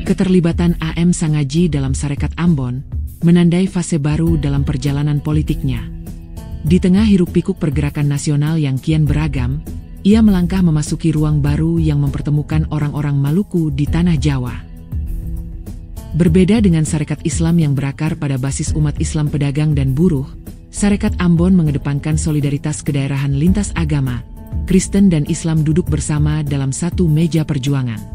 Keterlibatan A.M. Sangaji dalam Sarekat Ambon menandai fase baru dalam perjalanan politiknya. Di tengah hiruk-pikuk pergerakan nasional yang kian beragam, ia melangkah memasuki ruang baru yang mempertemukan orang-orang Maluku di tanah Jawa. Berbeda dengan Sarekat Islam yang berakar pada basis umat Islam pedagang dan buruh, Sarekat Ambon mengedepankan solidaritas kedaerahan lintas agama, Kristen dan Islam duduk bersama dalam satu meja perjuangan.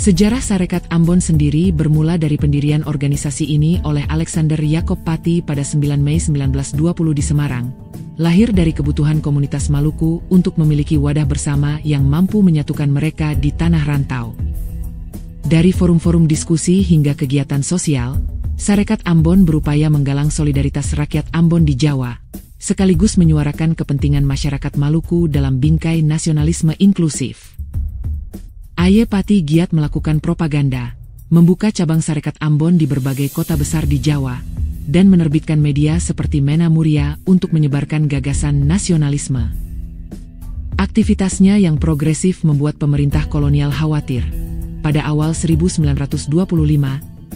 Sejarah Sarekat Ambon sendiri bermula dari pendirian organisasi ini oleh Alexander Yakob Pati pada 9 Mei 1920 di Semarang, lahir dari kebutuhan komunitas Maluku untuk memiliki wadah bersama yang mampu menyatukan mereka di tanah rantau. Dari forum-forum diskusi hingga kegiatan sosial, Sarekat Ambon berupaya menggalang solidaritas rakyat Ambon di Jawa, sekaligus menyuarakan kepentingan masyarakat Maluku dalam bingkai nasionalisme inklusif. A.Y. Pati giat melakukan propaganda, membuka cabang Sarekat Ambon di berbagai kota besar di Jawa, dan menerbitkan media seperti Mena Muria untuk menyebarkan gagasan nasionalisme. Aktivitasnya yang progresif membuat pemerintah kolonial khawatir. Pada awal 1925,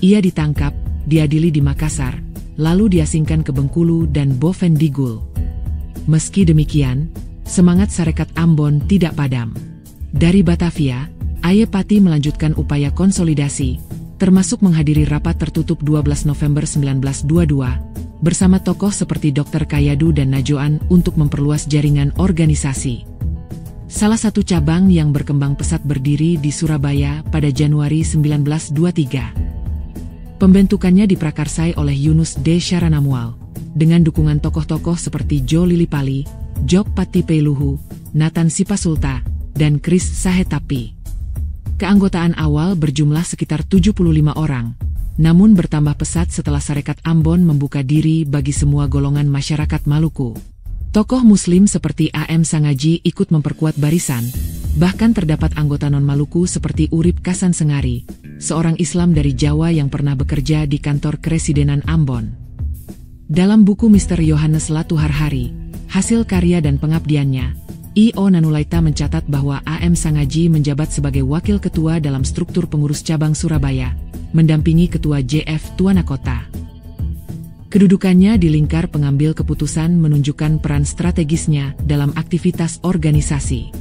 ia ditangkap, diadili di Makassar, lalu diasingkan ke Bengkulu dan Bovendigul. Meski demikian, semangat Sarekat Ambon tidak padam. Dari Batavia, A.Y. Pati melanjutkan upaya konsolidasi, termasuk menghadiri rapat tertutup 12 November 1922, bersama tokoh seperti Dr. Kayadu dan Najoan untuk memperluas jaringan organisasi. Salah satu cabang yang berkembang pesat berdiri di Surabaya pada Januari 1923. Pembentukannya diprakarsai oleh Yunus D. Syaranamwal, dengan dukungan tokoh-tokoh seperti Jo Lilipali, Jok Pati Peluhu, Nathan Sipasulta, dan Kris Sahetapi. Keanggotaan awal berjumlah sekitar 75 orang, namun bertambah pesat setelah Sarekat Ambon membuka diri bagi semua golongan masyarakat Maluku. Tokoh Muslim seperti A.M. Sangaji ikut memperkuat barisan, bahkan terdapat anggota non-Maluku seperti Urip Kasan Sengari, seorang Islam dari Jawa yang pernah bekerja di kantor Keresidenan Ambon. Dalam buku Mr. Yohanes Latuharhari, hasil karya dan pengabdiannya, I.O. Nanulaita mencatat bahwa A.M. Sangaji menjabat sebagai wakil ketua dalam struktur pengurus cabang Surabaya, mendampingi ketua J.F. Tuanakota. Kedudukannya di lingkar pengambil keputusan menunjukkan peran strategisnya dalam aktivitas organisasi.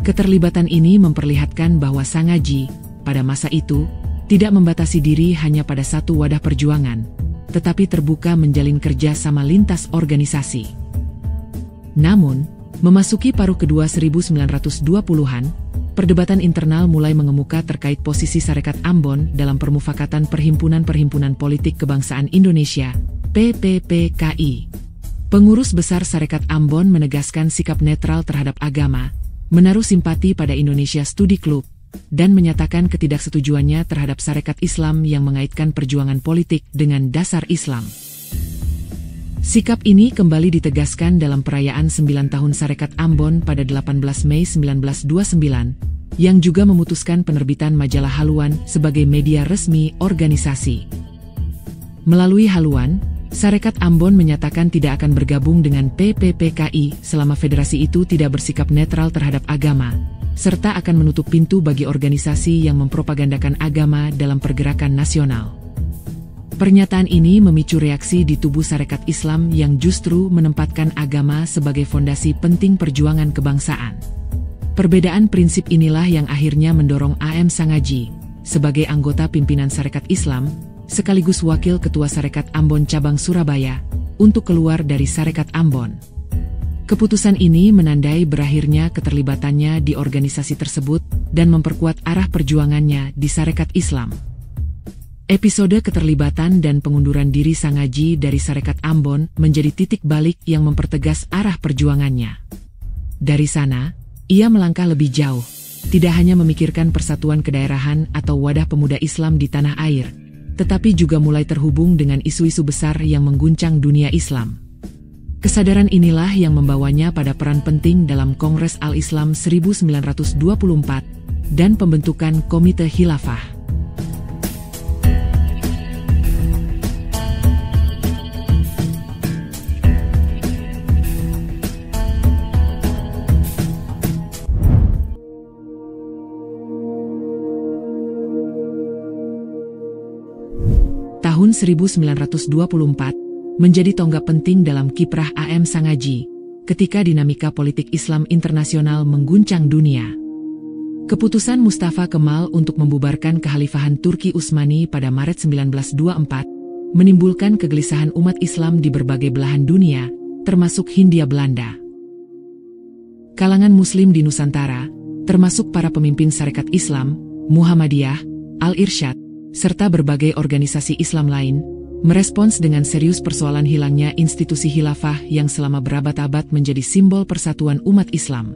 Keterlibatan ini memperlihatkan bahwa Sangaji, pada masa itu, tidak membatasi diri hanya pada satu wadah perjuangan, tetapi terbuka menjalin kerja sama lintas organisasi. Namun, memasuki paruh kedua 1920-an, perdebatan internal mulai mengemuka terkait posisi Sarekat Ambon dalam Permufakatan Perhimpunan-Perhimpunan Politik Kebangsaan Indonesia, PPPKI. Pengurus besar Sarekat Ambon menegaskan sikap netral terhadap agama, menaruh simpati pada Indonesia Studi Club, dan menyatakan ketidaksetujuannya terhadap Sarekat Islam yang mengaitkan perjuangan politik dengan dasar Islam. Sikap ini kembali ditegaskan dalam perayaan 9 tahun Sarekat Ambon pada 18 Mei 1929, yang juga memutuskan penerbitan majalah Haluan sebagai media resmi organisasi. Melalui Haluan, Sarekat Ambon menyatakan tidak akan bergabung dengan PPPKI selama federasi itu tidak bersikap netral terhadap agama, serta akan menutup pintu bagi organisasi yang mempropagandakan agama dalam pergerakan nasional. Pernyataan ini memicu reaksi di tubuh Sarekat Islam yang justru menempatkan agama sebagai fondasi penting perjuangan kebangsaan. Perbedaan prinsip inilah yang akhirnya mendorong A.M. Sangaji, sebagai anggota pimpinan Sarekat Islam, sekaligus wakil ketua Sarekat Ambon Cabang Surabaya, untuk keluar dari Sarekat Ambon. Keputusan ini menandai berakhirnya keterlibatannya di organisasi tersebut dan memperkuat arah perjuangannya di Sarekat Islam. Episode keterlibatan dan pengunduran diri Sangaji dari Sarekat Ambon menjadi titik balik yang mempertegas arah perjuangannya. Dari sana, ia melangkah lebih jauh, tidak hanya memikirkan persatuan kedaerahan atau wadah pemuda Islam di tanah air, tetapi juga mulai terhubung dengan isu-isu besar yang mengguncang dunia Islam. Kesadaran inilah yang membawanya pada peran penting dalam Kongres Al-Islam 1924 dan pembentukan Komite Khilafah. Tahun 1924 menjadi tonggak penting dalam kiprah A.M. Sangaji ketika dinamika politik Islam internasional mengguncang dunia. Keputusan Mustafa Kemal untuk membubarkan Kekhalifahan Turki Utsmani pada Maret 1924 menimbulkan kegelisahan umat Islam di berbagai belahan dunia, termasuk Hindia Belanda. Kalangan Muslim di Nusantara, termasuk para pemimpin Sarekat Islam, Muhammadiyah, Al-Irsyad, serta berbagai organisasi Islam lain, merespons dengan serius persoalan hilangnya institusi khilafah yang selama berabad-abad menjadi simbol persatuan umat Islam.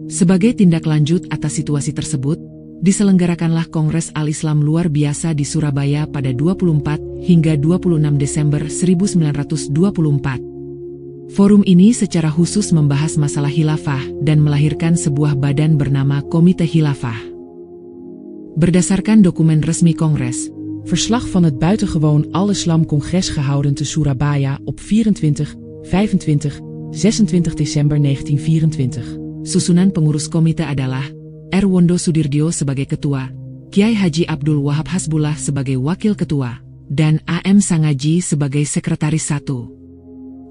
Sebagai tindak lanjut atas situasi tersebut, diselenggarakanlah Kongres Al-Islam luar biasa di Surabaya pada 24 hingga 26 Desember 1924. Forum ini secara khusus membahas masalah khilafah dan melahirkan sebuah badan bernama Komite Khilafah. Berdasarkan dokumen resmi Kongres, Verslag van het buitengewoon Al-Islam Congres gehouden te Surabaya op 24, 25, 26 Desember 1924. Susunan pengurus komite adalah R. Wondo Sudirjo sebagai ketua, Kiai Haji Abdul Wahab Hasbullah sebagai wakil ketua, dan A.M. Sangaji sebagai sekretaris 1.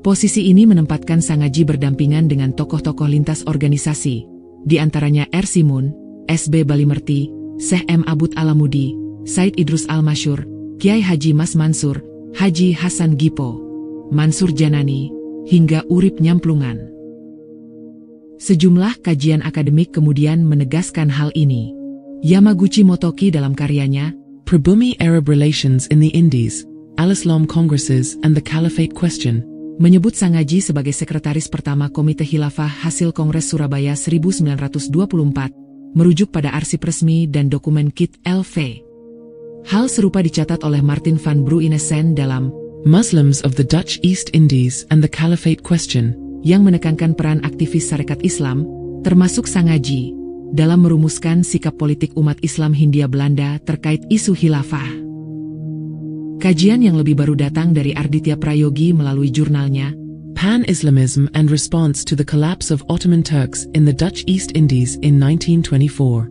Posisi ini menempatkan Sangaji berdampingan dengan tokoh-tokoh lintas organisasi, di antaranya R. Simun, S.B. Balimerti, Syekh M. Abud Alamudi, Said Idrus Al-Masyur, Kiai Haji Mas Mansur, Haji Hasan Gipo, Mansur Janani, hingga Urip Nyamplungan. Sejumlah kajian akademik kemudian menegaskan hal ini. Yamaguchi Motoki dalam karyanya, Prabhumi Arab Relations in the Indies, Al-Islam Congresses and the Caliphate Question, menyebut Sangaji sebagai sekretaris pertama Komite Khilafah hasil Kongres Surabaya 1924, merujuk pada arsip resmi dan dokumen Kit LV. Hal serupa dicatat oleh Martin van Bruinessen dalam Muslims of the Dutch East Indies and the Caliphate Question, yang menekankan peran aktivis Sarekat Islam, termasuk Sangaji, dalam merumuskan sikap politik umat Islam Hindia Belanda terkait isu khilafah. Kajian yang lebih baru datang dari Arditya Prayogi melalui jurnalnya Pan-Islamism and Response to the Collapse of Ottoman Turks in the Dutch East Indies in 1924.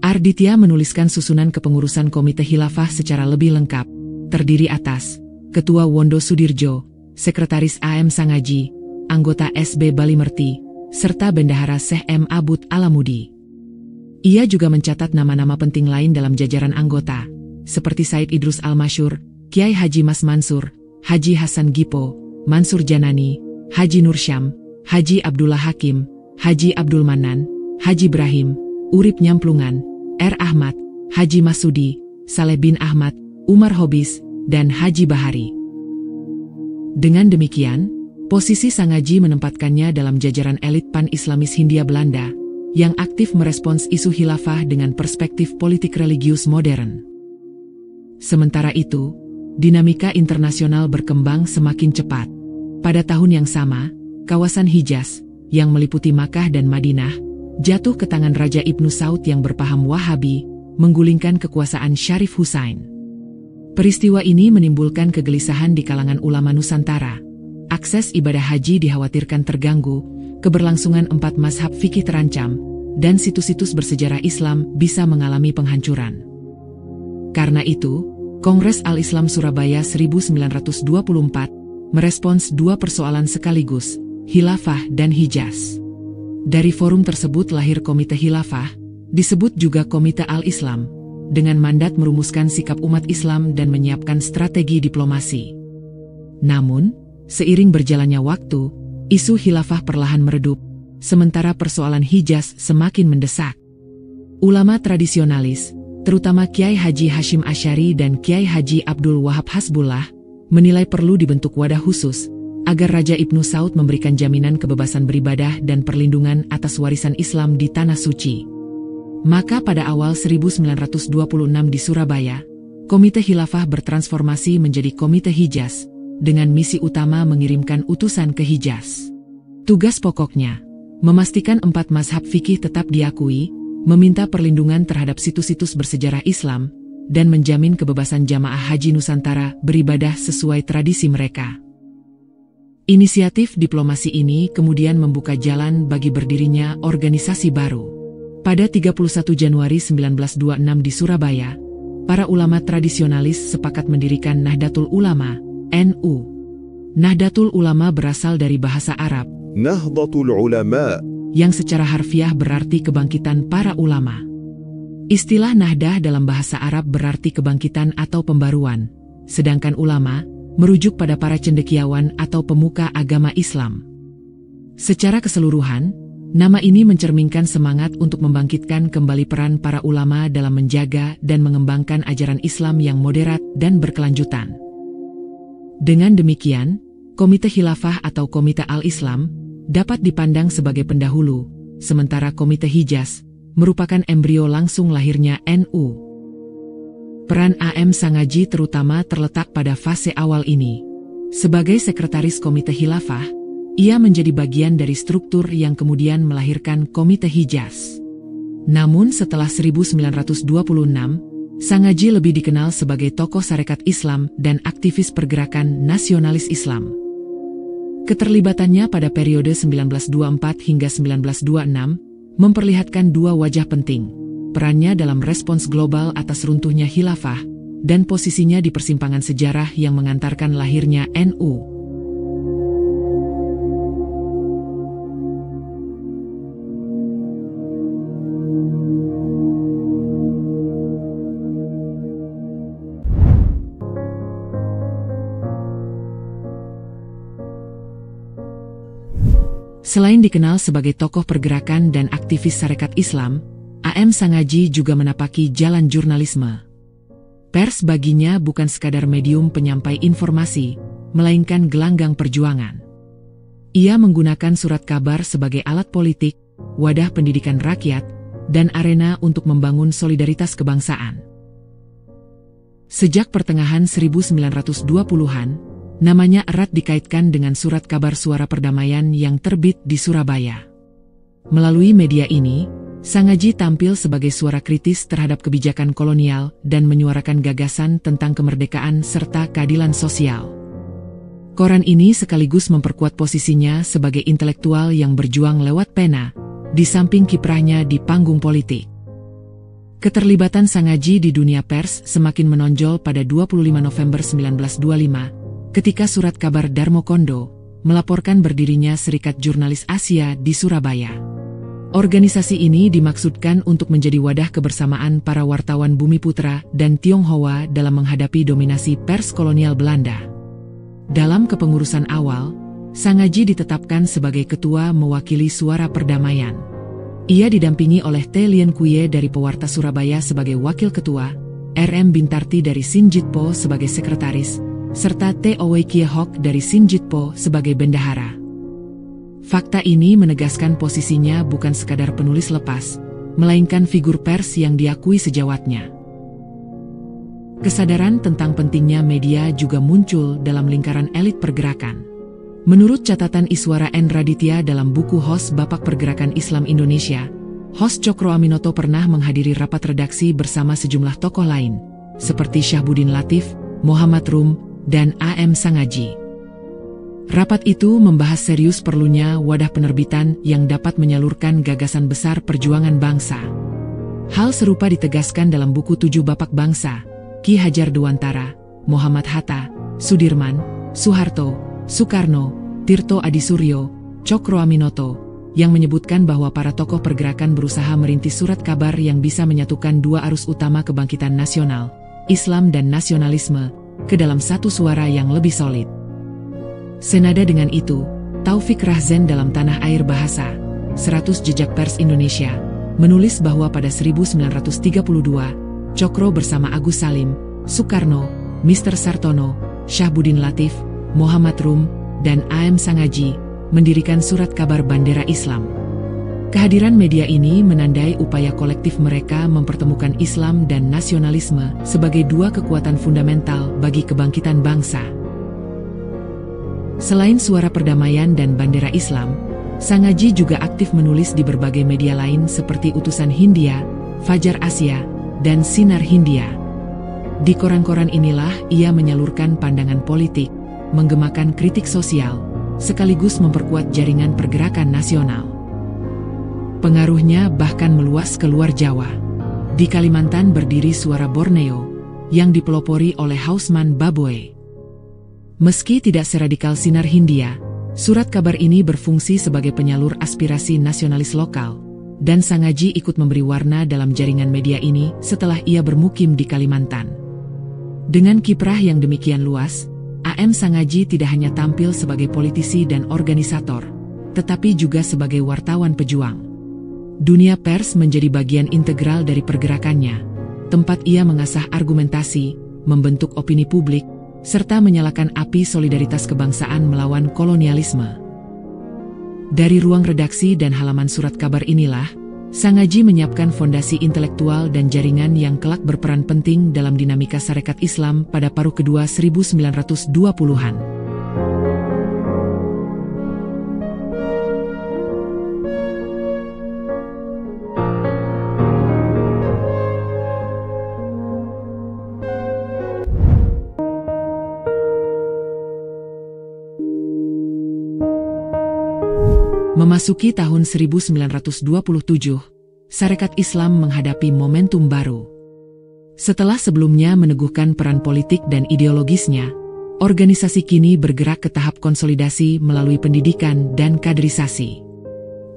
Arditya menuliskan susunan kepengurusan Komite Khilafah secara lebih lengkap, terdiri atas Ketua Wondo Sudirjo, Sekretaris A.M. Sangaji, anggota S.B. Balimerti, serta Bendahara Syekh M. Abud Alamudi. Ia juga mencatat nama-nama penting lain dalam jajaran anggota, seperti Said Idrus Al-Masyur, Kiai Haji Mas Mansur, Haji Hasan Gipo, Mansur Janani, Haji Nursyam, Haji Abdullah Hakim, Haji Abdul Manan, Haji Ibrahim, Urip Nyamplungan, R. Ahmad, Haji Masudi, Saleh bin Ahmad, Umar Hobis, dan Haji Bahari. Dengan demikian, posisi Sangaji menempatkannya dalam jajaran elit pan-Islamis Hindia Belanda, yang aktif merespons isu khilafah dengan perspektif politik religius modern. Sementara itu, dinamika internasional berkembang semakin cepat. Pada tahun yang sama, kawasan Hijaz, yang meliputi Makkah dan Madinah, jatuh ke tangan Raja Ibnu Saud yang berpaham Wahabi, menggulingkan kekuasaan Syarif Husain. Peristiwa ini menimbulkan kegelisahan di kalangan ulama Nusantara. Akses ibadah haji dikhawatirkan terganggu, keberlangsungan 4 mazhab fikih terancam, dan situs-situs bersejarah Islam bisa mengalami penghancuran. Karena itu, Kongres Al-Islam Surabaya 1924 merespons 2 persoalan sekaligus, khilafah dan Hijaz. Dari forum tersebut lahir Komite Khilafah, disebut juga Komite Al-Islam, dengan mandat merumuskan sikap umat Islam dan menyiapkan strategi diplomasi. Namun, seiring berjalannya waktu, isu khilafah perlahan meredup, sementara persoalan Hijaz semakin mendesak. Ulama tradisionalis, terutama Kiai Haji Hashim Asy'ari dan Kiai Haji Abdul Wahab Hasbullah, menilai perlu dibentuk wadah khusus, agar Raja Ibnu Saud memberikan jaminan kebebasan beribadah dan perlindungan atas warisan Islam di Tanah Suci. Maka pada awal 1926 di Surabaya, Komite Khilafah bertransformasi menjadi Komite Hijaz, dengan misi utama mengirimkan utusan ke Hijaz. Tugas pokoknya, memastikan 4 mazhab fikih tetap diakui, meminta perlindungan terhadap situs-situs bersejarah Islam, dan menjamin kebebasan jamaah haji Nusantara beribadah sesuai tradisi mereka. Inisiatif diplomasi ini kemudian membuka jalan bagi berdirinya organisasi baru. Pada 31 Januari 1926 di Surabaya, para ulama tradisionalis sepakat mendirikan Nahdlatul Ulama, NU. Nahdlatul Ulama berasal dari bahasa Arab, Nahdlatul Ulama, yang secara harfiah berarti kebangkitan para ulama. Istilah Nahdah dalam bahasa Arab berarti kebangkitan atau pembaruan, sedangkan ulama merujuk pada para cendekiawan atau pemuka agama Islam. Secara keseluruhan, nama ini mencerminkan semangat untuk membangkitkan kembali peran para ulama dalam menjaga dan mengembangkan ajaran Islam yang moderat dan berkelanjutan. Dengan demikian, Komite Khilafah atau Komite Al-Islam dapat dipandang sebagai pendahulu, sementara Komite Hijaz merupakan embrio langsung lahirnya NU. Peran A.M. Sangaji terutama terletak pada fase awal ini. Sebagai sekretaris Komite Khilafah, ia menjadi bagian dari struktur yang kemudian melahirkan Komite Hijaz. Namun setelah 1926, Sangaji lebih dikenal sebagai tokoh Sarekat Islam dan aktivis pergerakan nasionalis Islam. Keterlibatannya pada periode 1924 hingga 1926 memperlihatkan dua wajah penting, perannya dalam respons global atas runtuhnya khilafah, dan posisinya di persimpangan sejarah yang mengantarkan lahirnya NU. Selain dikenal sebagai tokoh pergerakan dan aktivis Sarekat Islam, A.M. Sangaji juga menapaki jalan jurnalisme. Pers baginya bukan sekadar medium penyampai informasi, melainkan gelanggang perjuangan. Ia menggunakan surat kabar sebagai alat politik, wadah pendidikan rakyat, dan arena untuk membangun solidaritas kebangsaan. Sejak pertengahan 1920-an, namanya erat dikaitkan dengan surat kabar Suara Perdamaian yang terbit di Surabaya. Melalui media ini, Sangaji tampil sebagai suara kritis terhadap kebijakan kolonial dan menyuarakan gagasan tentang kemerdekaan serta keadilan sosial. Koran ini sekaligus memperkuat posisinya sebagai intelektual yang berjuang lewat pena, di samping kiprahnya di panggung politik. Keterlibatan Sangaji di dunia pers semakin menonjol pada 25 November 1925, ketika surat kabar Darmo Kondo melaporkan berdirinya Serikat Jurnalis Asia di Surabaya. Organisasi ini dimaksudkan untuk menjadi wadah kebersamaan para wartawan Bumiputra dan Tionghoa dalam menghadapi dominasi pers kolonial Belanda. Dalam kepengurusan awal, Sangaji ditetapkan sebagai ketua mewakili Suara Perdamaian. Ia didampingi oleh T. Lien Kuye dari Pewarta Surabaya sebagai wakil ketua, R.M. Bintarti dari Sinjitpo sebagai sekretaris, serta T. Owe Kie Hok dari Sinjitpo sebagai bendahara. Fakta ini menegaskan posisinya bukan sekadar penulis lepas, melainkan figur pers yang diakui sejawatnya. Kesadaran tentang pentingnya media juga muncul dalam lingkaran elit pergerakan. Menurut catatan Iswara N. Raditya dalam buku Hos Bapak Pergerakan Islam Indonesia, Hos Cokro Aminoto pernah menghadiri rapat redaksi bersama sejumlah tokoh lain, seperti Syahbudin Latif, Muhammad Rum, dan A.M. Sangaji. Rapat itu membahas serius perlunya wadah penerbitan yang dapat menyalurkan gagasan besar perjuangan bangsa. Hal serupa ditegaskan dalam buku 7 Bapak Bangsa, Ki Hajar Dewantara, Muhammad Hatta, Sudirman, Soeharto, Soekarno, Tirto Adisuryo, Cokro Aminoto, yang menyebutkan bahwa para tokoh pergerakan berusaha merintis surat kabar yang bisa menyatukan dua arus utama kebangkitan nasional, Islam dan nasionalisme, ke dalam satu suara yang lebih solid. Senada dengan itu, Taufik Rahzen dalam Tanah Air Bahasa, 100 Jejak Pers Indonesia, menulis bahwa pada 1932, Cokro bersama Agus Salim, Soekarno, Mr. Sartono, Syahbudin Latif, Muhammad Rum, dan A.M. Sangaji, mendirikan surat kabar Bandera Islam. Kehadiran media ini menandai upaya kolektif mereka mempertemukan Islam dan nasionalisme sebagai dua kekuatan fundamental bagi kebangkitan bangsa. Selain Suara Perdamaian dan Bandera Islam, Sangaji juga aktif menulis di berbagai media lain seperti Utusan Hindia, Fajar Asia, dan Sinar Hindia. Di koran-koran inilah ia menyalurkan pandangan politik, menggemakan kritik sosial, sekaligus memperkuat jaringan pergerakan nasional. Pengaruhnya bahkan meluas ke luar Jawa. Di Kalimantan berdiri Suara Borneo, yang dipelopori oleh Hausman Baboe. Meski tidak seradikal Sinar Hindia, surat kabar ini berfungsi sebagai penyalur aspirasi nasionalis lokal, dan Sangaji ikut memberi warna dalam jaringan media ini setelah ia bermukim di Kalimantan. Dengan kiprah yang demikian luas, AM Sangaji tidak hanya tampil sebagai politisi dan organisator, tetapi juga sebagai wartawan pejuang. Dunia pers menjadi bagian integral dari pergerakannya, tempat ia mengasah argumentasi, membentuk opini publik, serta menyalakan api solidaritas kebangsaan melawan kolonialisme. Dari ruang redaksi dan halaman surat kabar inilah, Sangaji menyiapkan fondasi intelektual dan jaringan yang kelak berperan penting dalam dinamika Sarekat Islam pada paruh kedua 1920-an. Memasuki tahun 1927, Sarekat Islam menghadapi momentum baru. Setelah sebelumnya meneguhkan peran politik dan ideologisnya, organisasi kini bergerak ke tahap konsolidasi melalui pendidikan dan kaderisasi.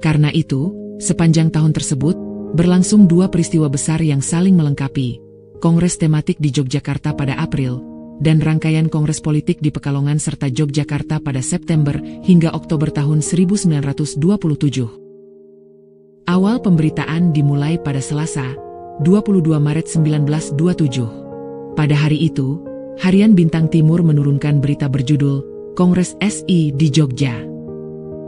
Karena itu, sepanjang tahun tersebut, berlangsung dua peristiwa besar yang saling melengkapi, Kongres Tematik di Yogyakarta pada April, dan rangkaian kongres politik di Pekalongan serta Yogyakarta pada September hingga Oktober tahun 1927. Awal pemberitaan dimulai pada Selasa, 22 Maret 1927. Pada hari itu, Harian Bintang Timur menurunkan berita berjudul Kongres SI di Jogja.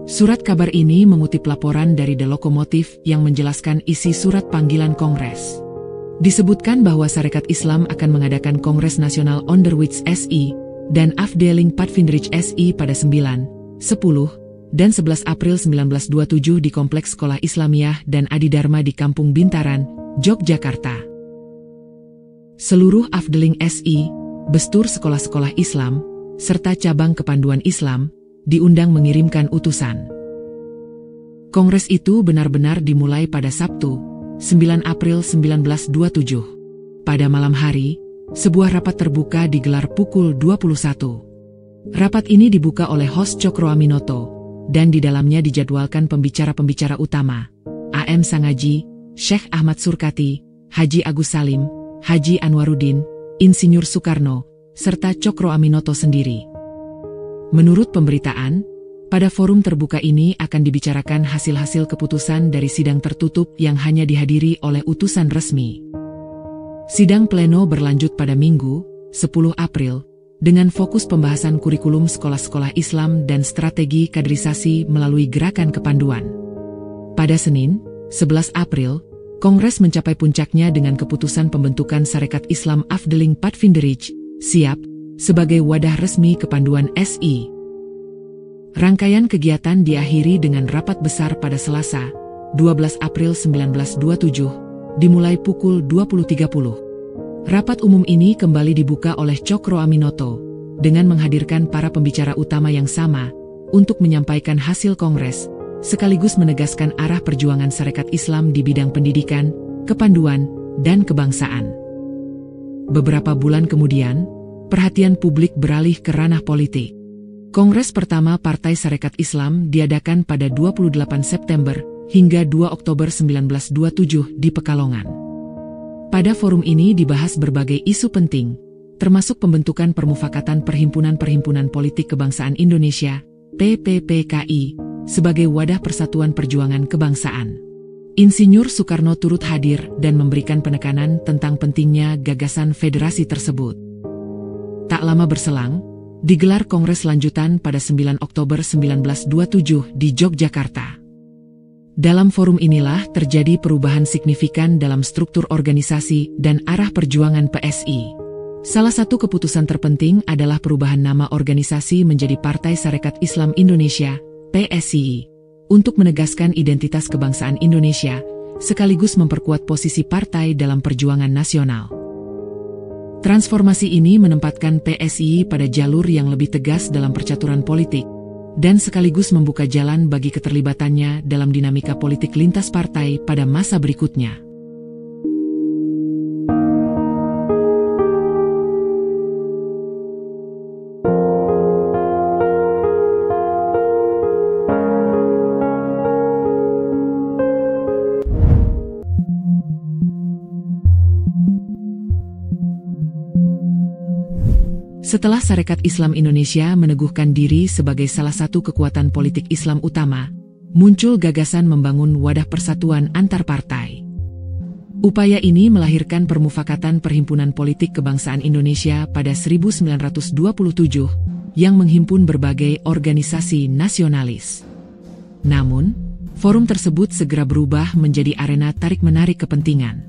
Surat kabar ini mengutip laporan dari The Lokomotif yang menjelaskan isi surat panggilan kongres. Disebutkan bahwa Sarekat Islam akan mengadakan Kongres Nasional Onderwijs SI dan Afdeling Padvindrij SI pada 9, 10, dan 11 April 1927 di Kompleks Sekolah Islamiyah dan Adidharma di Kampung Bintaran, Yogyakarta. Seluruh Afdeling SI, bestur sekolah-sekolah Islam, serta cabang kepanduan Islam, diundang mengirimkan utusan. Kongres itu benar-benar dimulai pada Sabtu, 9 April 1927. Pada malam hari, sebuah rapat terbuka digelar pukul 21. Rapat ini dibuka oleh host Cokro Aminoto, dan di dalamnya dijadwalkan pembicara-pembicara utama, AM Sangaji, Syekh Ahmad Surkati, Haji Agus Salim, Haji Anwaruddin, Insinyur Soekarno, serta Cokro Aminoto sendiri. Menurut pemberitaan, pada forum terbuka ini akan dibicarakan hasil-hasil keputusan dari sidang tertutup yang hanya dihadiri oleh utusan resmi. Sidang pleno berlanjut pada Minggu, 10 April, dengan fokus pembahasan kurikulum sekolah-sekolah Islam dan strategi kaderisasi melalui gerakan kepanduan. Pada Senin, 11 April, Kongres mencapai puncaknya dengan keputusan pembentukan Sarekat Islam Afdeling Padvindrij, SIAP, sebagai wadah resmi kepanduan SI. Rangkaian kegiatan diakhiri dengan rapat besar pada Selasa, 12 April 1927, dimulai pukul 20.30. Rapat umum ini kembali dibuka oleh Cokro Aminoto, dengan menghadirkan para pembicara utama yang sama, untuk menyampaikan hasil kongres, sekaligus menegaskan arah perjuangan Sarekat Islam di bidang pendidikan, kepanduan, dan kebangsaan. Beberapa bulan kemudian, perhatian publik beralih ke ranah politik. Kongres pertama Partai Sarekat Islam diadakan pada 28 September hingga 2 Oktober 1927 di Pekalongan. Pada forum ini dibahas berbagai isu penting, termasuk pembentukan Permufakatan Perhimpunan-Perhimpunan Politik Kebangsaan Indonesia, PPPKI, sebagai wadah persatuan perjuangan kebangsaan. Insinyur Soekarno turut hadir dan memberikan penekanan tentang pentingnya gagasan federasi tersebut. Tak lama berselang, digelar kongres lanjutan pada 9 Oktober 1927 di Yogyakarta. Dalam forum inilah terjadi perubahan signifikan dalam struktur organisasi dan arah perjuangan PSI. Salah satu keputusan terpenting adalah perubahan nama organisasi menjadi Partai Sarekat Islam Indonesia, PSI, untuk menegaskan identitas kebangsaan Indonesia, sekaligus memperkuat posisi partai dalam perjuangan nasional. Transformasi ini menempatkan PSI pada jalur yang lebih tegas dalam percaturan politik, dan sekaligus membuka jalan bagi keterlibatannya dalam dinamika politik lintas partai pada masa berikutnya. Setelah Sarekat Islam Indonesia meneguhkan diri sebagai salah satu kekuatan politik Islam utama, muncul gagasan membangun wadah persatuan antar partai. Upaya ini melahirkan Permufakatan Perhimpunan Politik Kebangsaan Indonesia pada 1927 yang menghimpun berbagai organisasi nasionalis. Namun, forum tersebut segera berubah menjadi arena tarik-menarik kepentingan.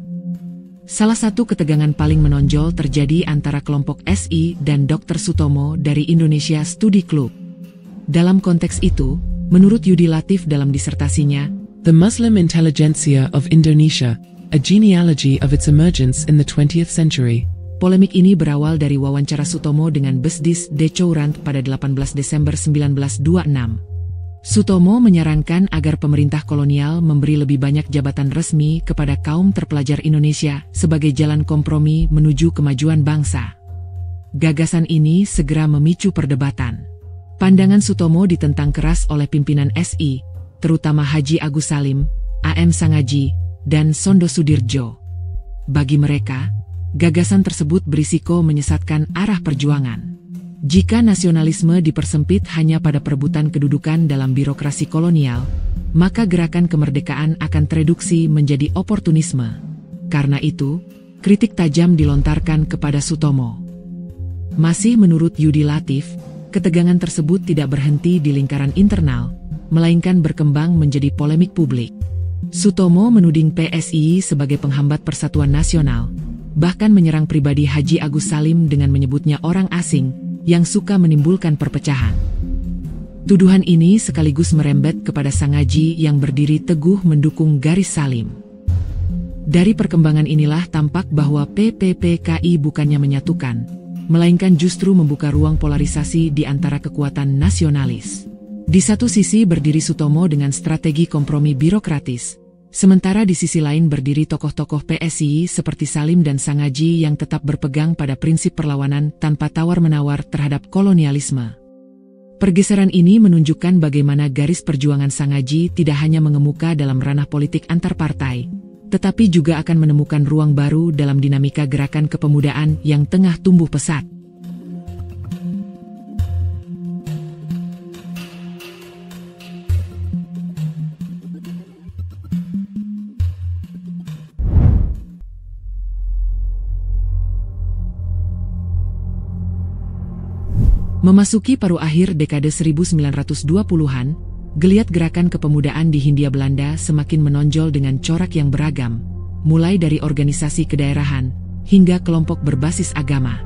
Salah satu ketegangan paling menonjol terjadi antara kelompok SI dan Dr. Sutomo dari Indonesia Studi Club. Dalam konteks itu, menurut Yudi Latif dalam disertasinya, The Muslim Intelligentsia of Indonesia, A Genealogy of its Emergence in the 20th Century. Polemik ini berawal dari wawancara Sutomo dengan Besdis De Courant pada 18 Desember 1926. Sutomo menyarankan agar pemerintah kolonial memberi lebih banyak jabatan resmi kepada kaum terpelajar Indonesia sebagai jalan kompromi menuju kemajuan bangsa. Gagasan ini segera memicu perdebatan. Pandangan Sutomo ditentang keras oleh pimpinan SI, terutama Haji Agus Salim, A.M. Sangaji, dan Sondo Sudirjo. Bagi mereka, gagasan tersebut berisiko menyesatkan arah perjuangan. Jika nasionalisme dipersempit hanya pada perebutan kedudukan dalam birokrasi kolonial, maka gerakan kemerdekaan akan tereduksi menjadi oportunisme. Karena itu, kritik tajam dilontarkan kepada Sutomo. Masih menurut Yudi Latif, ketegangan tersebut tidak berhenti di lingkaran internal, melainkan berkembang menjadi polemik publik. Sutomo menuding PSI sebagai penghambat persatuan nasional, bahkan menyerang pribadi Haji Agus Salim dengan menyebutnya orang asing yang suka menimbulkan perpecahan. Tuduhan ini sekaligus merembet kepada Sangaji yang berdiri teguh mendukung garis Salim. Dari perkembangan inilah tampak bahwa PPPKI bukannya menyatukan, melainkan justru membuka ruang polarisasi di antara kekuatan nasionalis. Di satu sisi berdiri Sutomo dengan strategi kompromi birokratis, sementara di sisi lain berdiri tokoh-tokoh PSI seperti Salim dan Sangaji yang tetap berpegang pada prinsip perlawanan tanpa tawar-menawar terhadap kolonialisme. Pergeseran ini menunjukkan bagaimana garis perjuangan Sangaji tidak hanya mengemuka dalam ranah politik antar partai, tetapi juga akan menemukan ruang baru dalam dinamika gerakan kepemudaan yang tengah tumbuh pesat. Memasuki paruh akhir dekade 1920-an, geliat gerakan kepemudaan di Hindia Belanda semakin menonjol dengan corak yang beragam, mulai dari organisasi kedaerahan hingga kelompok berbasis agama.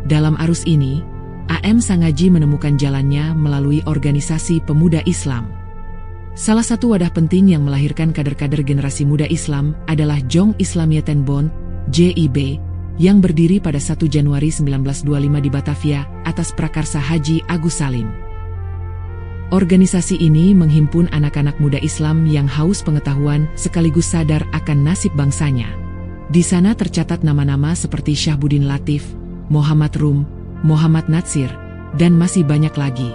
Dalam arus ini, A.M. Sangaji menemukan jalannya melalui organisasi pemuda Islam. Salah satu wadah penting yang melahirkan kader-kader generasi muda Islam adalah Jong Islamietenbond, JIB, yang berdiri pada 1 Januari 1925 di Batavia atas prakarsa Haji Agus Salim. Organisasi ini menghimpun anak-anak muda Islam yang haus pengetahuan sekaligus sadar akan nasib bangsanya. Di sana tercatat nama-nama seperti Syahbudin Latif, Muhammad Rum, Muhammad Natsir, dan masih banyak lagi.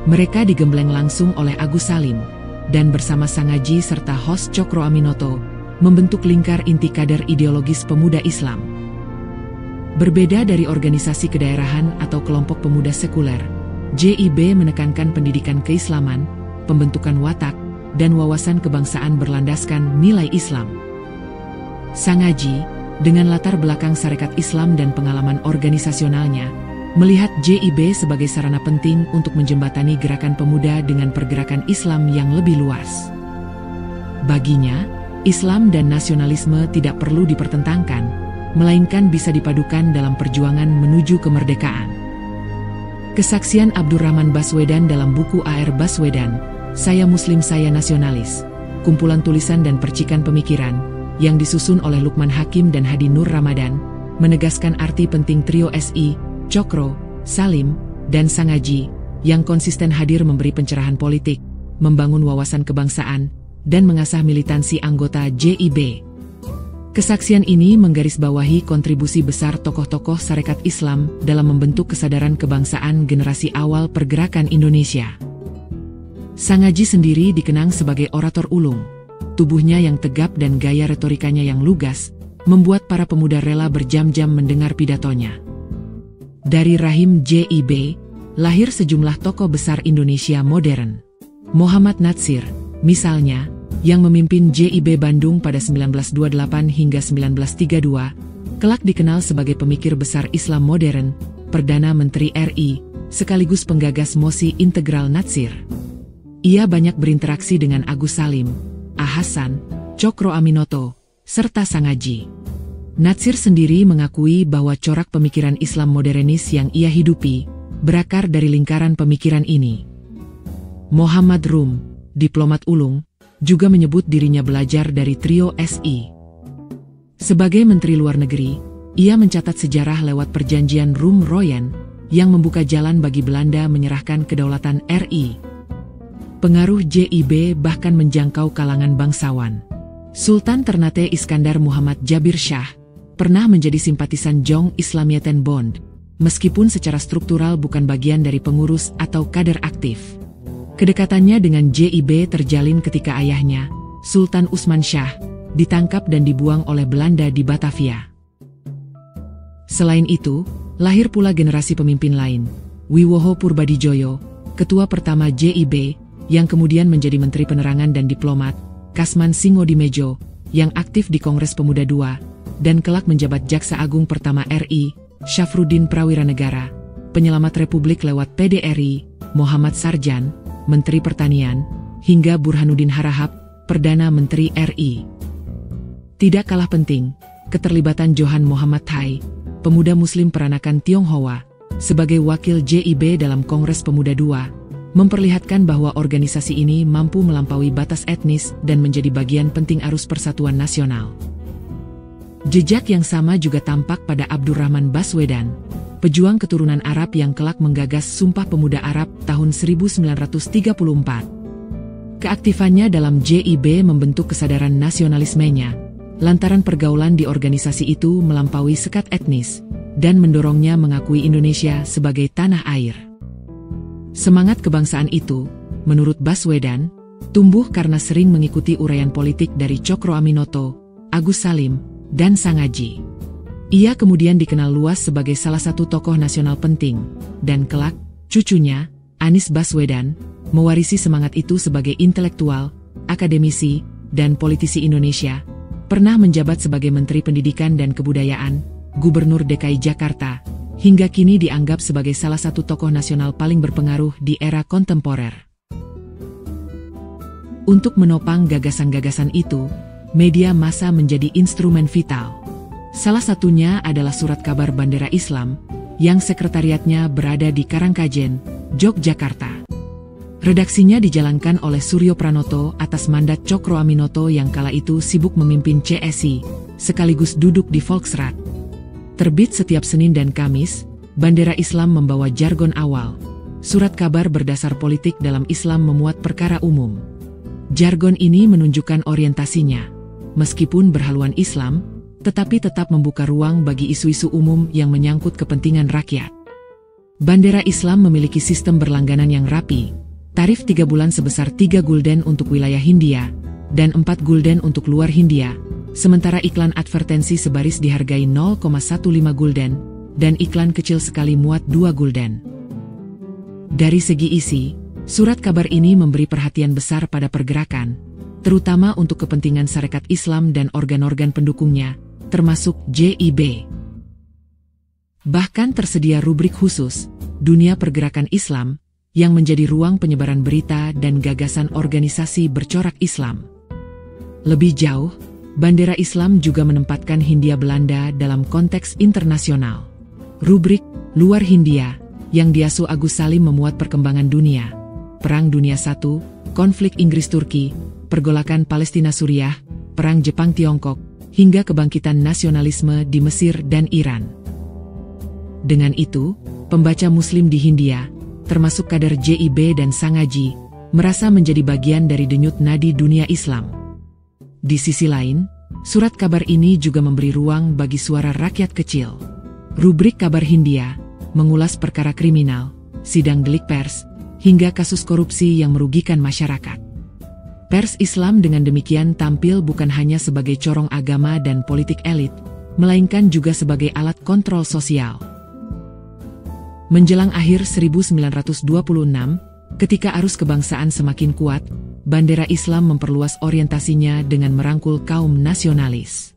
Mereka digembleng langsung oleh Agus Salim, dan bersama Sangaji serta Hos Cokro Aminoto, membentuk lingkar inti kader ideologis pemuda Islam. Berbeda dari organisasi kedaerahan atau kelompok pemuda sekuler, JIB menekankan pendidikan keislaman, pembentukan watak, dan wawasan kebangsaan berlandaskan nilai Islam. Sangaji, dengan latar belakang Sarekat Islam dan pengalaman organisasionalnya, melihat JIB sebagai sarana penting untuk menjembatani gerakan pemuda dengan pergerakan Islam yang lebih luas. Baginya, Islam dan nasionalisme tidak perlu dipertentangkan, melainkan bisa dipadukan dalam perjuangan menuju kemerdekaan. Kesaksian Abdurrahman Baswedan dalam buku A.R. Baswedan, Saya Muslim Saya Nasionalis, kumpulan tulisan dan percikan pemikiran, yang disusun oleh Lukman Hakim dan Hadi Nur Ramadan, menegaskan arti penting trio SI, Cokro, Salim, dan Sangaji, yang konsisten hadir memberi pencerahan politik, membangun wawasan kebangsaan, dan mengasah militansi anggota JIB. Kesaksian ini menggarisbawahi kontribusi besar tokoh-tokoh Sarekat Islam dalam membentuk kesadaran kebangsaan generasi awal pergerakan Indonesia. Sangaji sendiri dikenang sebagai orator ulung. Tubuhnya yang tegap dan gaya retorikanya yang lugas, membuat para pemuda rela berjam-jam mendengar pidatonya. Dari rahim JIB, lahir sejumlah tokoh besar Indonesia modern. Muhammad Natsir, misalnya, yang memimpin JIB Bandung pada 1928 hingga 1932, kelak dikenal sebagai pemikir besar Islam modern, Perdana Menteri RI, sekaligus penggagas mosi integral Natsir. Ia banyak berinteraksi dengan Agus Salim, A. Hasan, Cokro Aminoto, serta Sangaji. Natsir sendiri mengakui bahwa corak pemikiran Islam modernis yang ia hidupi berakar dari lingkaran pemikiran ini. Muhammad Rum, diplomat ulung, juga menyebut dirinya belajar dari trio SI. Sebagai Menteri Luar Negeri, ia mencatat sejarah lewat perjanjian Rum-Royen yang membuka jalan bagi Belanda menyerahkan kedaulatan RI. Pengaruh JIB bahkan menjangkau kalangan bangsawan. Sultan Ternate Iskandar Muhammad Jabir Shah pernah menjadi simpatisan Jong Islamieten Bond, meskipun secara struktural bukan bagian dari pengurus atau kader aktif. Kedekatannya dengan JIB terjalin ketika ayahnya, Sultan Usman Shah, ditangkap dan dibuang oleh Belanda di Batavia. Selain itu, lahir pula generasi pemimpin lain, Wiwoho Purbadjojo, ketua pertama JIB, yang kemudian menjadi Menteri Penerangan dan Diplomat, Kasman Singodimedjo, yang aktif di Kongres Pemuda II, dan kelak menjabat Jaksa Agung pertama RI, Syafruddin Prawiranegara, penyelamat Republik lewat PDRI, Muhammad Sarjan, Menteri Pertanian, hingga Burhanuddin Harahap, Perdana Menteri RI. Tidak kalah penting, keterlibatan Johan Muhammad Thai, pemuda Muslim peranakan Tionghoa, sebagai wakil JIB dalam Kongres Pemuda II, memperlihatkan bahwa organisasi ini mampu melampaui batas etnis dan menjadi bagian penting arus persatuan nasional. Jejak yang sama juga tampak pada Abdurrahman Baswedan, pejuang keturunan Arab yang kelak menggagas Sumpah Pemuda Arab tahun 1934. Keaktifannya dalam JIB membentuk kesadaran nasionalismenya, lantaran pergaulan di organisasi itu melampaui sekat etnis, dan mendorongnya mengakui Indonesia sebagai tanah air. Semangat kebangsaan itu, menurut Baswedan, tumbuh karena sering mengikuti uraian politik dari Cokro Aminoto, Agus Salim, dan Sangaji. Ia kemudian dikenal luas sebagai salah satu tokoh nasional penting, dan kelak, cucunya, Anies Baswedan, mewarisi semangat itu sebagai intelektual, akademisi, dan politisi Indonesia, pernah menjabat sebagai Menteri Pendidikan dan Kebudayaan, Gubernur DKI Jakarta, hingga kini dianggap sebagai salah satu tokoh nasional paling berpengaruh di era kontemporer. Untuk menopang gagasan-gagasan itu, media massa menjadi instrumen vital. Salah satunya adalah Surat Kabar Bandera Islam, yang sekretariatnya berada di Karangkajen, Yogyakarta. Redaksinya dijalankan oleh Suryo Pranoto atas mandat Cokro Aminoto yang kala itu sibuk memimpin CSI, sekaligus duduk di Volksrat. Terbit setiap Senin dan Kamis, Bandera Islam membawa jargon awal. Surat kabar berdasar politik dalam Islam memuat perkara umum. Jargon ini menunjukkan orientasinya. Meskipun berhaluan Islam, tetapi tetap membuka ruang bagi isu-isu umum yang menyangkut kepentingan rakyat. Bandera Islam memiliki sistem berlangganan yang rapi. Tarif 3 bulan sebesar 3 gulden untuk wilayah Hindia, dan 4 gulden untuk luar Hindia. Sementara iklan advertensi sebaris dihargai 0,15 gulden, dan iklan kecil sekali muat 2 gulden. Dari segi isi, surat kabar ini memberi perhatian besar pada pergerakan, terutama untuk kepentingan Sarekat Islam dan organ-organ pendukungnya, termasuk JIB. Bahkan tersedia rubrik khusus, Dunia Pergerakan Islam, yang menjadi ruang penyebaran berita dan gagasan organisasi bercorak Islam. Lebih jauh, Bandera Islam juga menempatkan Hindia Belanda dalam konteks internasional. Rubrik Luar Hindia, yang diasuh Agus Salim memuat perkembangan dunia, Perang Dunia I, konflik Inggris-Turki, pergolakan Palestina-Suriah, Perang Jepang-Tiongkok, hingga kebangkitan nasionalisme di Mesir dan Iran. Dengan itu, pembaca Muslim di Hindia, termasuk kader JIB dan Sangaji, merasa menjadi bagian dari denyut nadi dunia Islam. Di sisi lain, surat kabar ini juga memberi ruang bagi suara rakyat kecil. Rubrik Kabar Hindia mengulas perkara kriminal, sidang delik pers, hingga kasus korupsi yang merugikan masyarakat. Pers Islam dengan demikian tampil bukan hanya sebagai corong agama dan politik elit, melainkan juga sebagai alat kontrol sosial. Menjelang akhir 1926, ketika arus kebangsaan semakin kuat, bandera Islam memperluas orientasinya dengan merangkul kaum nasionalis.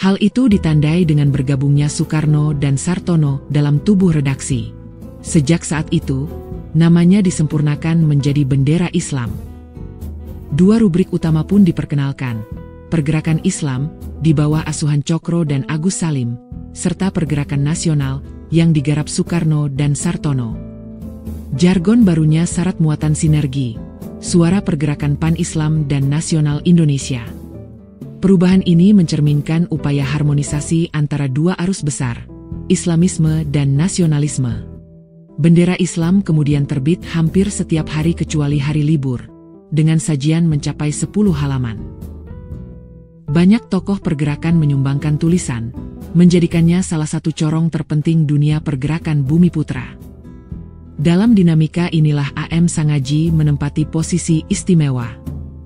Hal itu ditandai dengan bergabungnya Soekarno dan Sartono dalam tubuh redaksi. Sejak saat itu, namanya disempurnakan menjadi bendera Islam. Dua rubrik utama pun diperkenalkan, Pergerakan Islam, di bawah asuhan Cokro dan Agus Salim, serta Pergerakan Nasional, yang digarap Soekarno dan Sartono. Jargon barunya syarat muatan sinergi, suara pergerakan pan-Islam dan nasional Indonesia. Perubahan ini mencerminkan upaya harmonisasi antara dua arus besar, Islamisme dan nasionalisme. Bendera Islam kemudian terbit hampir setiap hari kecuali hari libur, dengan sajian mencapai 10 halaman. Banyak tokoh pergerakan menyumbangkan tulisan, menjadikannya salah satu corong terpenting dunia pergerakan Bumi Putra. Dalam dinamika inilah A.M. Sangaji menempati posisi istimewa.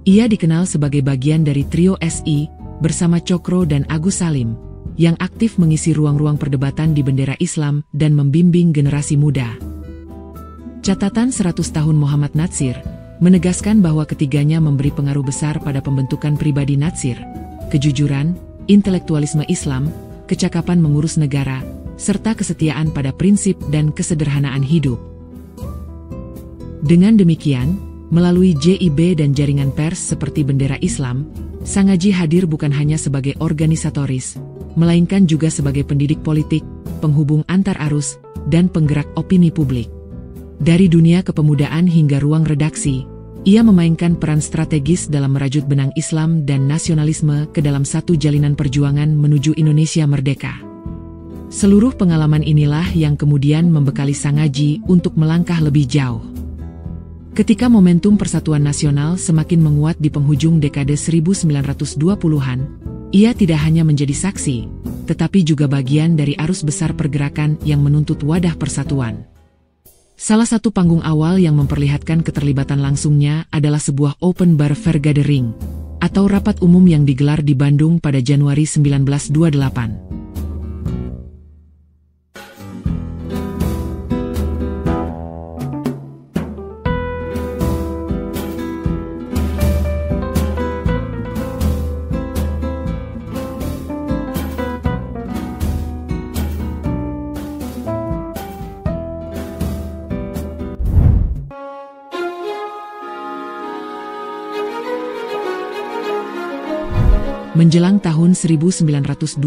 Ia dikenal sebagai bagian dari trio SI, bersama Cokro dan Agus Salim, yang aktif mengisi ruang-ruang perdebatan di bendera Islam dan membimbing generasi muda. Catatan 100 tahun Muhammad Natsir menegaskan bahwa ketiganya memberi pengaruh besar pada pembentukan pribadi Natsir, kejujuran, intelektualisme Islam, kecakapan mengurus negara, serta kesetiaan pada prinsip dan kesederhanaan hidup. Dengan demikian, melalui JIB dan jaringan pers seperti Bendera Islam, Sangaji hadir bukan hanya sebagai organisatoris, melainkan juga sebagai pendidik politik, penghubung antar arus, dan penggerak opini publik. Dari dunia kepemudaan hingga ruang redaksi, ia memainkan peran strategis dalam merajut benang Islam dan nasionalisme ke dalam satu jalinan perjuangan menuju Indonesia merdeka. Seluruh pengalaman inilah yang kemudian membekali Sangaji untuk melangkah lebih jauh. Ketika momentum persatuan nasional semakin menguat di penghujung dekade 1920-an, ia tidak hanya menjadi saksi, tetapi juga bagian dari arus besar pergerakan yang menuntut wadah persatuan. Salah satu panggung awal yang memperlihatkan keterlibatan langsungnya adalah sebuah Open Bar Vergadering, atau rapat umum yang digelar di Bandung pada Januari 1928. Menjelang tahun 1928,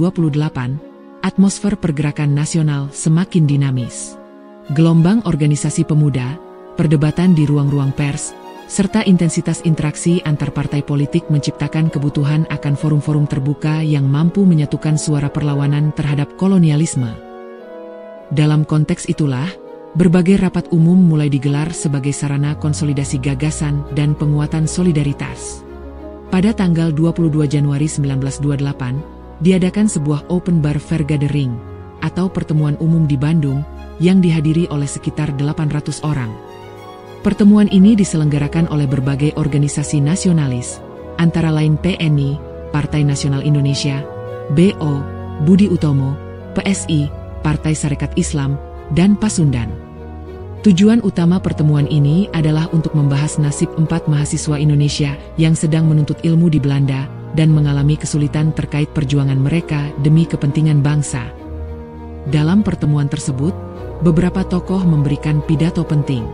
atmosfer pergerakan nasional semakin dinamis. Gelombang organisasi pemuda, perdebatan di ruang-ruang pers, serta intensitas interaksi antar partai politik menciptakan kebutuhan akan forum-forum terbuka yang mampu menyatukan suara perlawanan terhadap kolonialisme. Dalam konteks itulah, berbagai rapat umum mulai digelar sebagai sarana konsolidasi gagasan dan penguatan solidaritas. Pada tanggal 22 Januari 1928, diadakan sebuah Open Bar Vergadering, atau pertemuan umum di Bandung, yang dihadiri oleh sekitar 800 orang. Pertemuan ini diselenggarakan oleh berbagai organisasi nasionalis, antara lain TNI, Partai Nasional Indonesia, BO, Budi Utomo, PSI, Partai Sarekat Islam, dan Pasundan. Tujuan utama pertemuan ini adalah untuk membahas nasib 4 mahasiswa Indonesia yang sedang menuntut ilmu di Belanda dan mengalami kesulitan terkait perjuangan mereka demi kepentingan bangsa. Dalam pertemuan tersebut, beberapa tokoh memberikan pidato penting.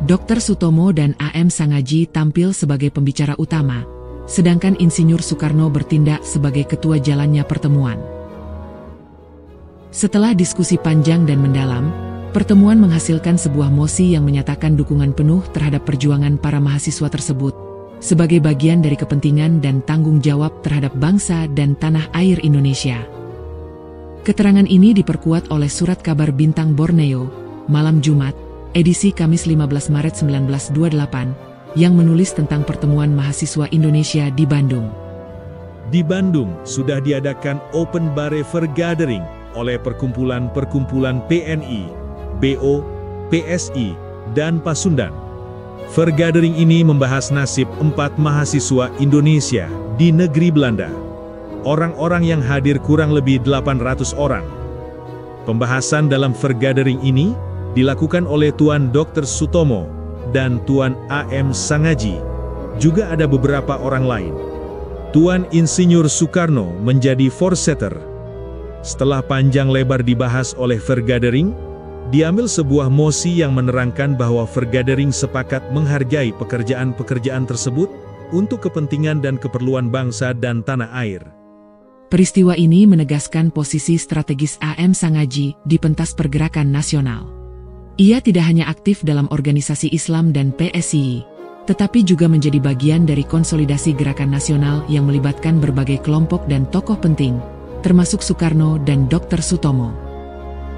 Dr. Sutomo dan A.M. Sangaji tampil sebagai pembicara utama, sedangkan Insinyur Soekarno bertindak sebagai ketua jalannya pertemuan. Setelah diskusi panjang dan mendalam, pertemuan menghasilkan sebuah mosi yang menyatakan dukungan penuh terhadap perjuangan para mahasiswa tersebut, sebagai bagian dari kepentingan dan tanggung jawab terhadap bangsa dan tanah air Indonesia. Keterangan ini diperkuat oleh surat kabar Bintang Borneo, Malam Jumat, edisi Kamis 15 Maret 1928, yang menulis tentang pertemuan mahasiswa Indonesia di Bandung. Di Bandung sudah diadakan Open Bar Vergadering oleh perkumpulan-perkumpulan PNI, BO, PSI, dan Pasundan. Vergadering ini membahas nasib 4 mahasiswa Indonesia di negeri Belanda. Orang-orang yang hadir kurang lebih 800 orang. Pembahasan dalam Vergadering ini dilakukan oleh Tuan Dr. Sutomo dan Tuan A.M. Sangaji. Juga ada beberapa orang lain. Tuan Insinyur Soekarno menjadi forsetter. Setelah panjang lebar dibahas oleh Vergadering, diambil sebuah mosi yang menerangkan bahwa Vergadering sepakat menghargai pekerjaan-pekerjaan tersebut untuk kepentingan dan keperluan bangsa dan tanah air. Peristiwa ini menegaskan posisi strategis A.M. Sangaji di pentas pergerakan nasional. Ia tidak hanya aktif dalam organisasi Islam dan PSI, tetapi juga menjadi bagian dari konsolidasi gerakan nasional yang melibatkan berbagai kelompok dan tokoh penting, termasuk Soekarno dan Dr. Sutomo.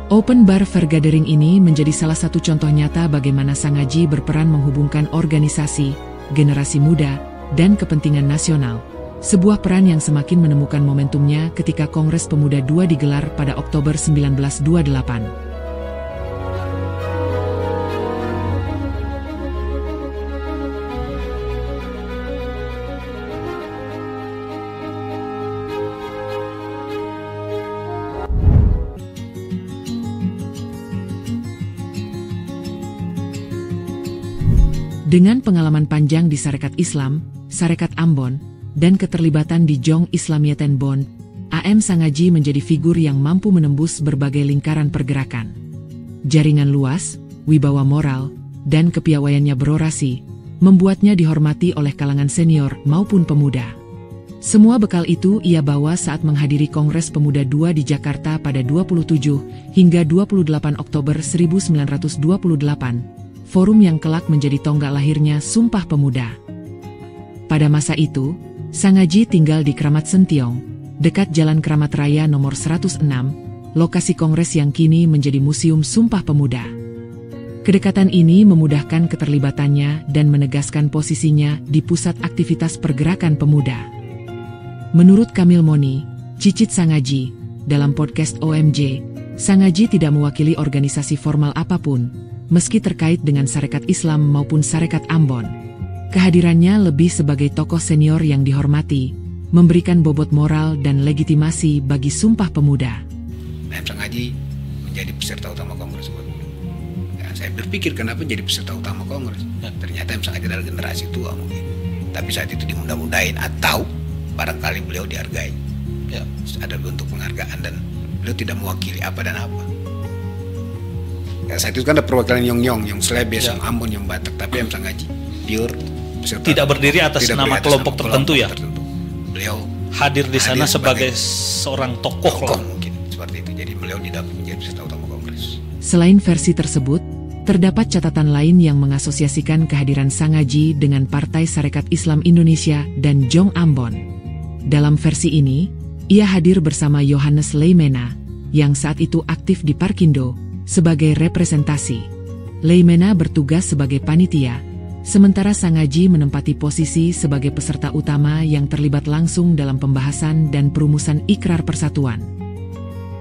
Open Bar Vergadering ini menjadi salah satu contoh nyata bagaimana Sangaji berperan menghubungkan organisasi, generasi muda, dan kepentingan nasional. Sebuah peran yang semakin menemukan momentumnya ketika Kongres Pemuda II digelar pada Oktober 1928. Dengan pengalaman panjang di Sarekat Islam, Sarekat Ambon, dan keterlibatan di Jong Islamieten Bond, A.M. Sangaji menjadi figur yang mampu menembus berbagai lingkaran pergerakan. Jaringan luas, wibawa moral, dan kepiawaiannya berorasi, membuatnya dihormati oleh kalangan senior maupun pemuda. Semua bekal itu ia bawa saat menghadiri Kongres Pemuda II di Jakarta pada 27 hingga 28 Oktober 1928, forum yang kelak menjadi tonggak lahirnya Sumpah Pemuda. Pada masa itu, Sangaji tinggal di Kramat Sentiong, dekat Jalan Kramat Raya nomor 106, lokasi kongres yang kini menjadi Museum Sumpah Pemuda. Kedekatan ini memudahkan keterlibatannya dan menegaskan posisinya di pusat aktivitas pergerakan pemuda. Menurut Kamil Moni, Cicit Sangaji, dalam podcast OMJ, Sangaji tidak mewakili organisasi formal apapun, meski terkait dengan Sarekat Islam maupun Sarekat Ambon. Kehadirannya lebih sebagai tokoh senior yang dihormati, memberikan bobot moral dan legitimasi bagi Sumpah Pemuda. A.M. Sangaji menjadi peserta utama Kongres. Ya, saya berpikir kenapa jadi peserta utama Kongres. Ternyata A.M. Sangaji adalah generasi tua mungkin. Tapi saat itu dimudah-mudahin atau barangkali beliau dihargai. Ya, ada bentuk penghargaan dan beliau tidak mewakili apa dan apa. Ya, saat itu kan ada perwakilan Yong, Slebes, Yong Ambon, Yong Batak, tapi A.M. Sangaji pure peserta, tidak berdiri atas nama kelompok tertentu ya. Beliau hadir di sana sebagai seorang tokoh mungkin seperti itu. Jadi beliau tidak menjadi peserta utama Kongres. Selain versi tersebut, terdapat catatan lain yang mengasosiasikan kehadiran Sangaji dengan Partai Sarekat Islam Indonesia dan Jong Ambon. Dalam versi ini, ia hadir bersama Yohanes Leimena, yang saat itu aktif di Parkindo, sebagai representasi. Leimena bertugas sebagai panitia, sementara Sangaji menempati posisi sebagai peserta utama yang terlibat langsung dalam pembahasan dan perumusan Ikrar Persatuan.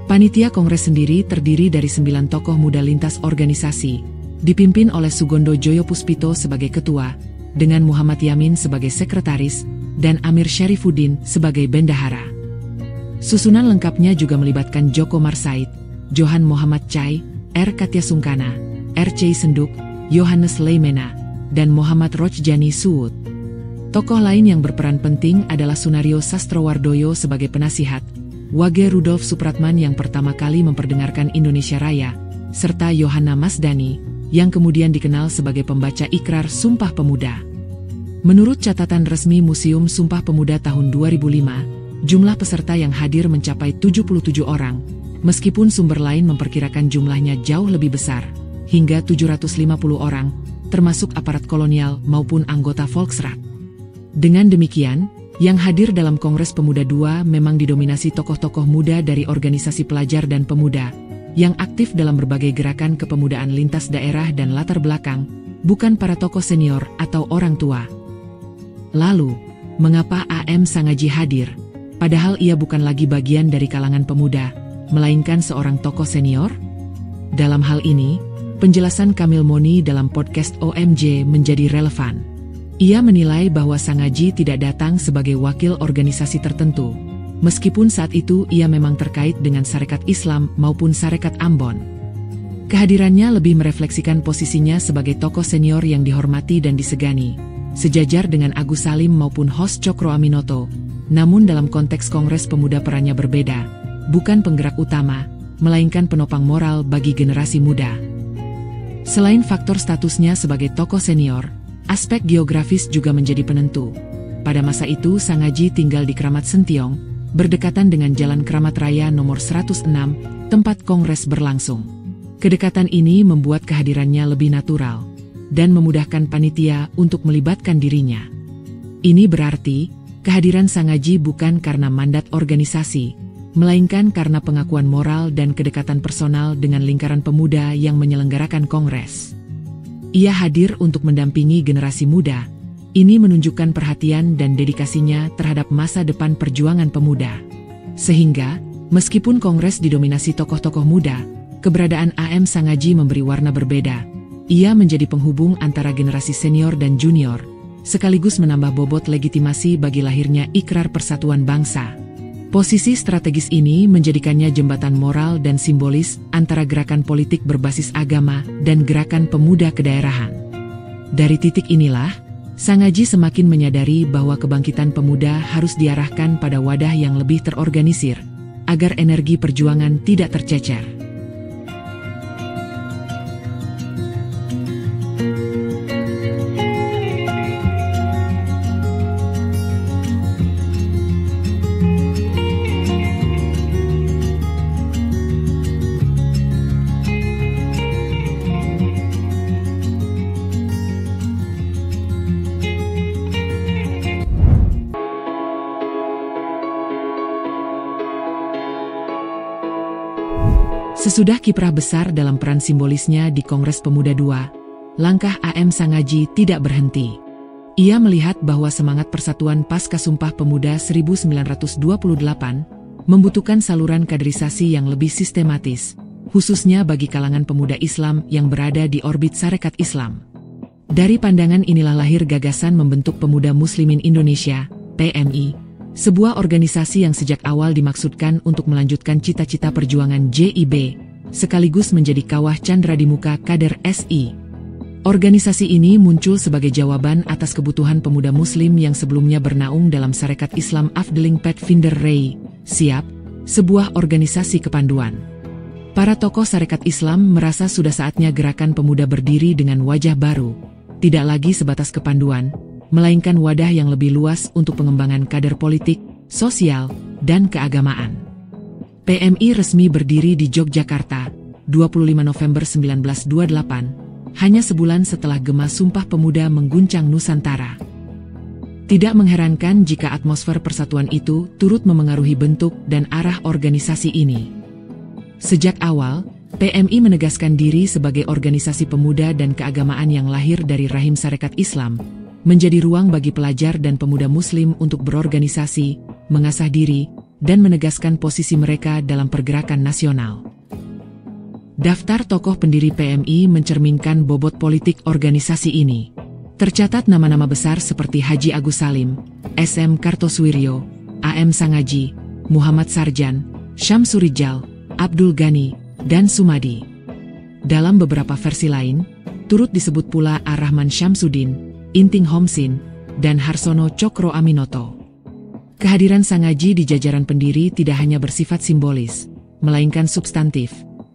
Panitia Kongres sendiri terdiri dari 9 tokoh muda lintas organisasi, dipimpin oleh Sugondo Joyopuspito sebagai ketua, dengan Muhammad Yamin sebagai sekretaris, dan Amir Syarifuddin sebagai bendahara. Susunan lengkapnya juga melibatkan Joko Marsaid, Johan Muhammad Chai, R. Katya Sungkana, R. C. Senduk, Yohanes Leimena, dan Muhammad Rojjani Suud. Tokoh lain yang berperan penting adalah Sunario Sastrowardoyo sebagai penasihat, Wage Rudolf Supratman yang pertama kali memperdengarkan Indonesia Raya, serta Yohana Masdani, yang kemudian dikenal sebagai pembaca Ikrar Sumpah Pemuda. Menurut catatan resmi Museum Sumpah Pemuda tahun 2005, jumlah peserta yang hadir mencapai 77 orang, meskipun sumber lain memperkirakan jumlahnya jauh lebih besar, hingga 750 orang, termasuk aparat kolonial maupun anggota Volksrat. Dengan demikian, yang hadir dalam Kongres Pemuda II memang didominasi tokoh-tokoh muda dari organisasi pelajar dan pemuda, yang aktif dalam berbagai gerakan kepemudaan lintas daerah dan latar belakang, bukan para tokoh senior atau orang tua. Lalu, mengapa A.M. Sangaji hadir, padahal ia bukan lagi bagian dari kalangan pemuda, melainkan seorang tokoh senior? Dalam hal ini, penjelasan Kamil Moni dalam podcast OMJ menjadi relevan. Ia menilai bahwa Sangaji tidak datang sebagai wakil organisasi tertentu, meskipun saat itu ia memang terkait dengan Sarekat Islam maupun Sarekat Ambon. Kehadirannya lebih merefleksikan posisinya sebagai tokoh senior yang dihormati dan disegani, sejajar dengan Agus Salim maupun host Cokro Aminoto. Namun dalam konteks Kongres Pemuda perannya berbeda, bukan penggerak utama, melainkan penopang moral bagi generasi muda. Selain faktor statusnya sebagai tokoh senior, aspek geografis juga menjadi penentu. Pada masa itu Sangaji tinggal di Kramat Sentiong, berdekatan dengan Jalan Kramat Raya nomor 106, tempat Kongres berlangsung. Kedekatan ini membuat kehadirannya lebih natural, dan memudahkan panitia untuk melibatkan dirinya. Ini berarti, kehadiran Sangaji bukan karena mandat organisasi, melainkan karena pengakuan moral dan kedekatan personal dengan lingkaran pemuda yang menyelenggarakan Kongres. Ia hadir untuk mendampingi generasi muda. Ini menunjukkan perhatian dan dedikasinya terhadap masa depan perjuangan pemuda. Sehingga, meskipun Kongres didominasi tokoh-tokoh muda, keberadaan A.M. Sangaji memberi warna berbeda. Ia menjadi penghubung antara generasi senior dan junior, sekaligus menambah bobot legitimasi bagi lahirnya Ikrar Persatuan Bangsa. Posisi strategis ini menjadikannya jembatan moral dan simbolis antara gerakan politik berbasis agama dan gerakan pemuda kedaerahan. Dari titik inilah, Sangaji semakin menyadari bahwa kebangkitan pemuda harus diarahkan pada wadah yang lebih terorganisir, agar energi perjuangan tidak tercecer. Sesudah kiprah besar dalam peran simbolisnya di Kongres Pemuda II, langkah A.M. Sangaji tidak berhenti. Ia melihat bahwa semangat persatuan pasca Sumpah Pemuda 1928 membutuhkan saluran kaderisasi yang lebih sistematis, khususnya bagi kalangan pemuda Islam yang berada di orbit Sarekat Islam. Dari pandangan inilah lahir gagasan membentuk Pemuda Muslimin Indonesia, PMI, sebuah organisasi yang sejak awal dimaksudkan untuk melanjutkan cita-cita perjuangan JIB, sekaligus menjadi kawah candra di muka kader SI. Organisasi ini muncul sebagai jawaban atas kebutuhan pemuda muslim yang sebelumnya bernaung dalam Sarekat Islam Afdeling Pathfinder Rei, SIAP, sebuah organisasi kepanduan. Para tokoh Sarekat Islam merasa sudah saatnya gerakan pemuda berdiri dengan wajah baru, tidak lagi sebatas kepanduan, melainkan wadah yang lebih luas untuk pengembangan kader politik, sosial, dan keagamaan. PMI resmi berdiri di Yogyakarta, 25 November 1928, hanya sebulan setelah gema Sumpah Pemuda mengguncang Nusantara. Tidak mengherankan jika atmosfer persatuan itu turut memengaruhi bentuk dan arah organisasi ini. Sejak awal, PMI menegaskan diri sebagai organisasi pemuda dan keagamaan yang lahir dari rahim Sarekat Islam, menjadi ruang bagi pelajar dan pemuda muslim untuk berorganisasi, mengasah diri, dan menegaskan posisi mereka dalam pergerakan nasional. Daftar tokoh pendiri PMI mencerminkan bobot politik organisasi ini. Tercatat nama-nama besar seperti Haji Agus Salim, SM Kartosuwiryo, A.M. Sangaji, Muhammad Sarjan, Syamsurijal, Abdul Ghani, dan Sumadi. Dalam beberapa versi lain, turut disebut pula Ar-Rahman Syamsuddin, Inting Homsin, dan Harsono Cokro Aminoto. Kehadiran Sangaji di jajaran pendiri tidak hanya bersifat simbolis, melainkan substantif.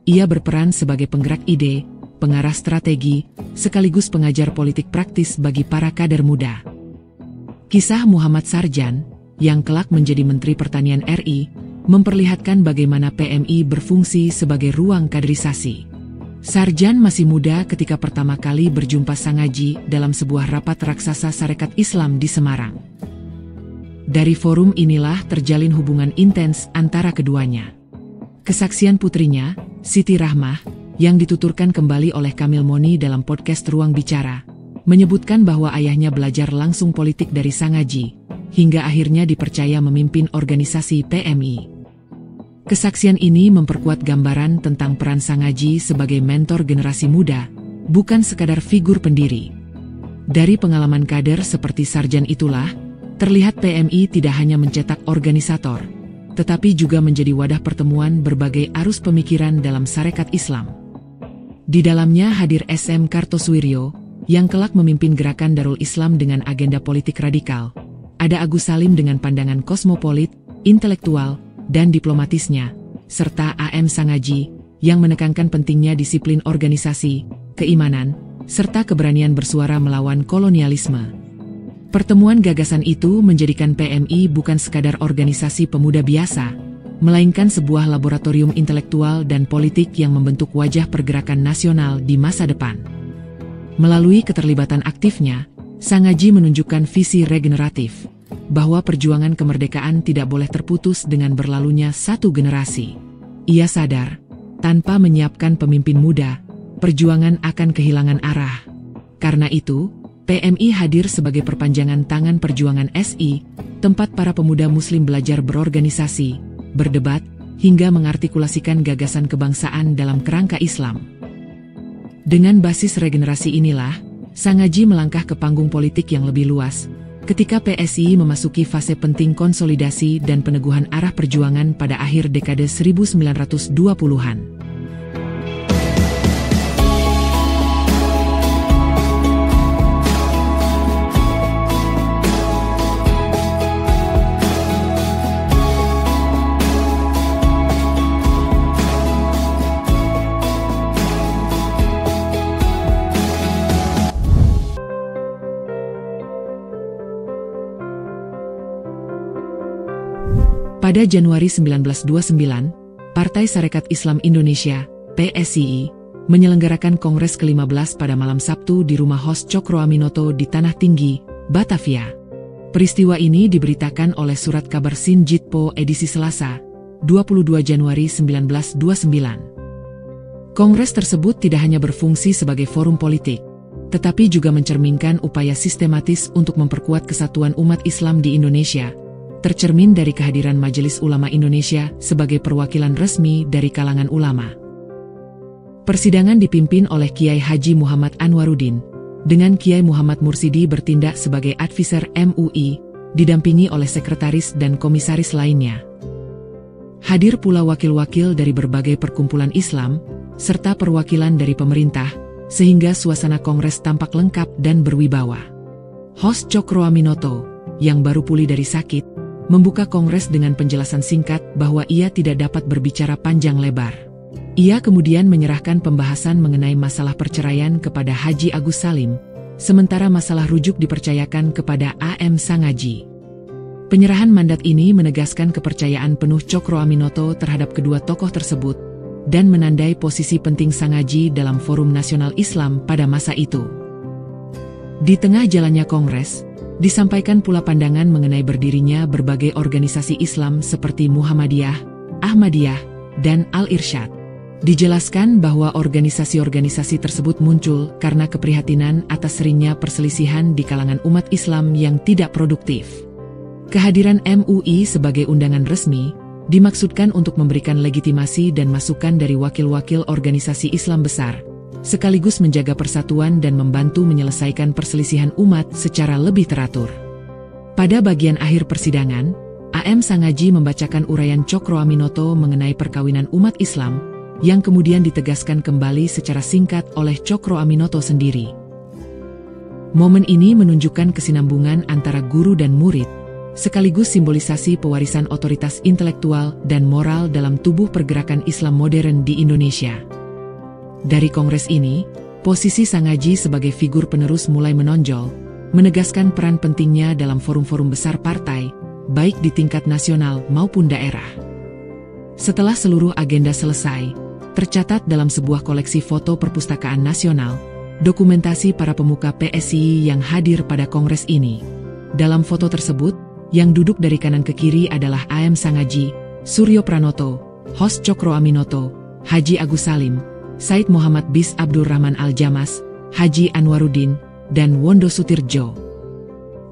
Ia berperan sebagai penggerak ide, pengarah strategi, sekaligus pengajar politik praktis bagi para kader muda. Kisah Muhammad Sarjan, yang kelak menjadi Menteri Pertanian RI, memperlihatkan bagaimana PMI berfungsi sebagai ruang kaderisasi. Sarjan masih muda ketika pertama kali berjumpa Sangaji dalam sebuah rapat raksasa Sarekat Islam di Semarang. Dari forum inilah terjalin hubungan intens antara keduanya. Kesaksian putrinya, Siti Rahmah, yang dituturkan kembali oleh Kamil Moni dalam podcast Ruang Bicara, menyebutkan bahwa ayahnya belajar langsung politik dari Sangaji, hingga akhirnya dipercaya memimpin organisasi PMI. Kesaksian ini memperkuat gambaran tentang peran Sangaji sebagai mentor generasi muda, bukan sekadar figur pendiri. Dari pengalaman kader seperti Sarjan itulah, terlihat PMI tidak hanya mencetak organisator, tetapi juga menjadi wadah pertemuan berbagai arus pemikiran dalam Sarekat Islam. Di dalamnya hadir SM Kartosuwiryo, yang kelak memimpin gerakan Darul Islam dengan agenda politik radikal. Ada Agus Salim dengan pandangan kosmopolit, intelektual, dan diplomatisnya, serta AM Sangaji, yang menekankan pentingnya disiplin organisasi, keimanan, serta keberanian bersuara melawan kolonialisme. Pertemuan gagasan itu menjadikan PMI bukan sekadar organisasi pemuda biasa, melainkan sebuah laboratorium intelektual dan politik yang membentuk wajah pergerakan nasional di masa depan. Melalui keterlibatan aktifnya, Sangaji menunjukkan visi regeneratif, bahwa perjuangan kemerdekaan tidak boleh terputus dengan berlalunya satu generasi. Ia sadar, tanpa menyiapkan pemimpin muda, perjuangan akan kehilangan arah. Karena itu, PMI hadir sebagai perpanjangan tangan perjuangan SI, tempat para pemuda muslim belajar berorganisasi, berdebat, hingga mengartikulasikan gagasan kebangsaan dalam kerangka Islam. Dengan basis regenerasi inilah, Sangaji melangkah ke panggung politik yang lebih luas, ketika PSI memasuki fase penting konsolidasi dan peneguhan arah perjuangan pada akhir dekade 1920-an. Pada Januari 1929, Partai Sarekat Islam Indonesia, PSII, menyelenggarakan Kongres ke-15 pada malam Sabtu di rumah Hos Cokroaminoto di Tanah Tinggi, Batavia. Peristiwa ini diberitakan oleh Surat Kabar Sin Jitpo edisi Selasa, 22 Januari 1929. Kongres tersebut tidak hanya berfungsi sebagai forum politik, tetapi juga mencerminkan upaya sistematis untuk memperkuat kesatuan umat Islam di Indonesia, tercermin dari kehadiran Majelis Ulama Indonesia sebagai perwakilan resmi dari kalangan ulama. Persidangan dipimpin oleh Kiai Haji Muhammad Anwaruddin, dengan Kiai Muhammad Mursidi bertindak sebagai advisor MUI, didampingi oleh sekretaris dan komisaris lainnya. Hadir pula wakil-wakil dari berbagai perkumpulan Islam, serta perwakilan dari pemerintah, sehingga suasana kongres tampak lengkap dan berwibawa. Hos Cokroaminoto, yang baru pulih dari sakit, membuka kongres dengan penjelasan singkat bahwa ia tidak dapat berbicara panjang lebar. Ia kemudian menyerahkan pembahasan mengenai masalah perceraian kepada Haji Agus Salim, sementara masalah rujuk dipercayakan kepada AM Sangaji. Penyerahan mandat ini menegaskan kepercayaan penuh Cokroaminoto terhadap kedua tokoh tersebut, dan menandai posisi penting Sangaji dalam Forum Nasional Islam pada masa itu. Di tengah jalannya kongres, disampaikan pula pandangan mengenai berdirinya berbagai organisasi Islam seperti Muhammadiyah, Ahmadiyah, dan Al-Irsyad. Dijelaskan bahwa organisasi-organisasi tersebut muncul karena keprihatinan atas seringnya perselisihan di kalangan umat Islam yang tidak produktif. Kehadiran MUI sebagai undangan resmi dimaksudkan untuk memberikan legitimasi dan masukan dari wakil-wakil organisasi Islam besar, sekaligus menjaga persatuan dan membantu menyelesaikan perselisihan umat secara lebih teratur. Pada bagian akhir persidangan, AM Sangaji membacakan uraian Cokroaminoto mengenai perkawinan umat Islam, yang kemudian ditegaskan kembali secara singkat oleh Cokroaminoto sendiri. Momen ini menunjukkan kesinambungan antara guru dan murid, sekaligus simbolisasi pewarisan otoritas intelektual dan moral dalam tubuh pergerakan Islam modern di Indonesia. Dari kongres ini, posisi Sangaji sebagai figur penerus mulai menonjol, menegaskan peran pentingnya dalam forum-forum besar partai, baik di tingkat nasional maupun daerah. Setelah seluruh agenda selesai, tercatat dalam sebuah koleksi foto perpustakaan nasional, dokumentasi para pemuka PSI yang hadir pada kongres ini. Dalam foto tersebut, yang duduk dari kanan ke kiri adalah AM Sangaji, Suryo Pranoto, Hos Cokroaminoto, Haji Agus Salim, Said Muhammad Bis Abdurrahman Al-Jamas, Haji Anwaruddin, dan Wondo Sutirjo.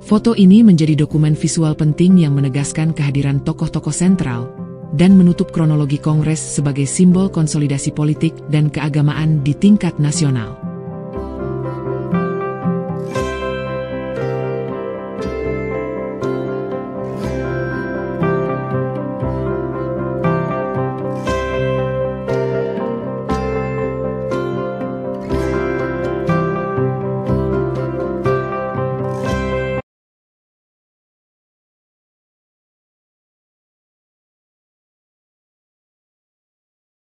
Foto ini menjadi dokumen visual penting yang menegaskan kehadiran tokoh-tokoh sentral, dan menutup kronologi kongres sebagai simbol konsolidasi politik dan keagamaan di tingkat nasional.